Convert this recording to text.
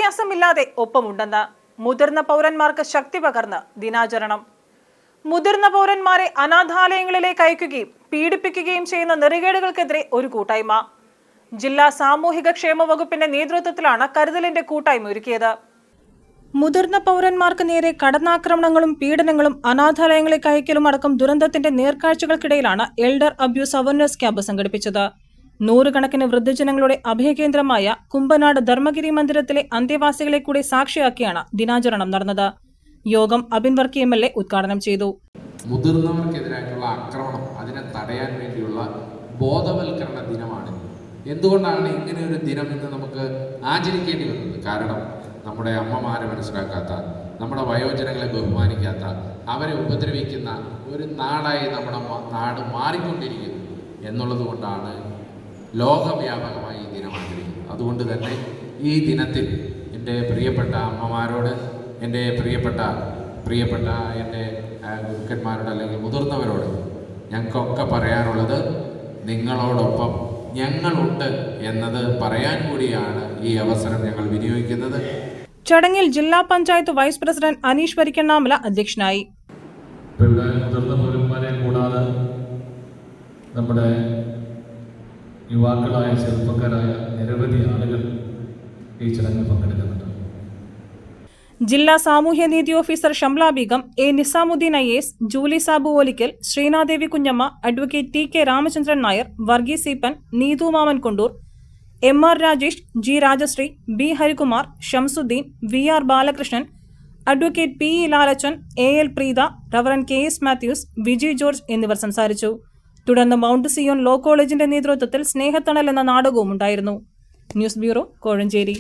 വ്യത്യാസമില്ലാതെ ഒപ്പമുണ്ടെന്ന് മുതിർന്ന പൗരന്മാർക്ക് ശക്തി പകർന്ന് ദിനാചരണം. മുതിർന്ന പൗരന്മാരെ അനാഥാലയങ്ങളിലേക്ക് അയക്കുകയും പീഡിപ്പിക്കുകയും ചെയ്യുന്ന നെറികേടുകൾക്കെതിരെ ഒരു കൂട്ടായ്മ. ജില്ലാ സാമൂഹിക ക്ഷേമ വകുപ്പിന്റെ നേതൃത്വത്തിലാണ് കരുതലിന്റെ കൂട്ടായ്മ ഒരുക്കിയത്. മുതിർന്ന പൗരന്മാർക്ക് നേരെ കടന്നാക്രമണങ്ങളും പീഡനങ്ങളും അനാഥാലയങ്ങളിലേക്ക് അയക്കലും അടക്കം ദുരന്തത്തിന്റെ നേർക്കാഴ്ചകൾക്കിടയിലാണ് എൽഡർ അബ്യൂസ് അവയർനെസ് ക്യാമ്പ് സംഘടിപ്പിച്ചത്. നൂറുകണക്കിന് വൃദ്ധജനങ്ങളുടെ അഭയകേന്ദ്രമായ കുമ്പനാട് ധർമ്മഗിരി മന്ദിരത്തിലെ അന്തേവാസികളെ കൂടി സാക്ഷിയാക്കിയാണ് ദിനാചരണം നടന്നത്. യോഗം അബിൻ വർക്കി MLA ഉദ്ഘാടനം ചെയ്തു. മുതിർന്നവർക്കെതിരായിട്ടുള്ള ആക്രമണം അതിനെ തടയാൻ വേണ്ടിയുള്ള ബോധവൽക്കരണ ദിനമാണ്. എന്തുകൊണ്ടാണ് ഇങ്ങനെ ഒരു ദിനം ഇന്ന് നമുക്ക് ആചരിക്കേണ്ടി വരുന്നത്? കാരണം നമ്മുടെ അമ്മമാരെ മനസ്സിലാക്കാത്ത, നമ്മുടെ വയോജനങ്ങളെ ബഹുമാനിക്കാത്ത, അവരെ ഉപദ്രവിക്കുന്ന ഒരു നാടായി നമ്മുടെ നാട് മാറിക്കൊണ്ടിരിക്കുന്നു എന്നുള്ളത് കൊണ്ടാണ് ലോകവ്യാപകമായി ഈ ദിനം ആചരിക്കുന്നത്. അതുകൊണ്ട് തന്നെ ഈ ദിനത്തിൽ എൻ്റെ പ്രിയപ്പെട്ട അമ്മമാരോട്, എൻ്റെ പ്രിയപ്പെട്ട എൻ്റെ ഗുരുക്കന്മാരോട് അല്ലെങ്കിൽ മുതിർന്നവരോട് ഞങ്ങൾക്കൊക്കെ പറയാനുള്ളത്, നിങ്ങളോടൊപ്പം ഞങ്ങളുണ്ട് എന്നത് പറയാൻ കൂടിയാണ് ഈ അവസരം ഞങ്ങൾ വിനിയോഗിക്കുന്നത്. ചടങ്ങിൽ ജില്ലാ പഞ്ചായത്ത് വൈസ് പ്രസിഡന്റ് അനീഷ് വരിക്കണ്ണാമല അധ്യക്ഷനായി. മുതിർന്ന പൗരന്മാരെ കൂടാതെ നമ്മുടെ യുവാക്കളായ ചെറുപ്പക്കാരായ നിരവധി ആളുകൾ ഈ ചടങ്ങിൽ പങ്കെടുക്കുന്നുണ്ട്. ജില്ലാ സാമൂഹ്യനീതി officer Shamla Beegum, A. Nizamuddin IAS, Julie Sabu Olickal, Sreenadevi Kunjamma, advocate T.K. Ramachandran Nair, Varghese Eapen, Neethu Mamman Kondoor, MR Rajesh, G. Rajasree, B. Harikumar, Shamsuddin, VR Balakrishnan, advocate P. Lalachan, AL Preetha, Reverend KS Mathews, Viji George എന്നിവർ സംസാരിച്ചു. തുടർന്ന് മൗണ്ട് സിയോൺ ലോ കോളേജിന്റെ നേതൃത്വത്തിൽ സ്നേഹത്തണൽ എന്ന നാടകവും ഉണ്ടായിരുന്നു. News bureau, Kozhencherry.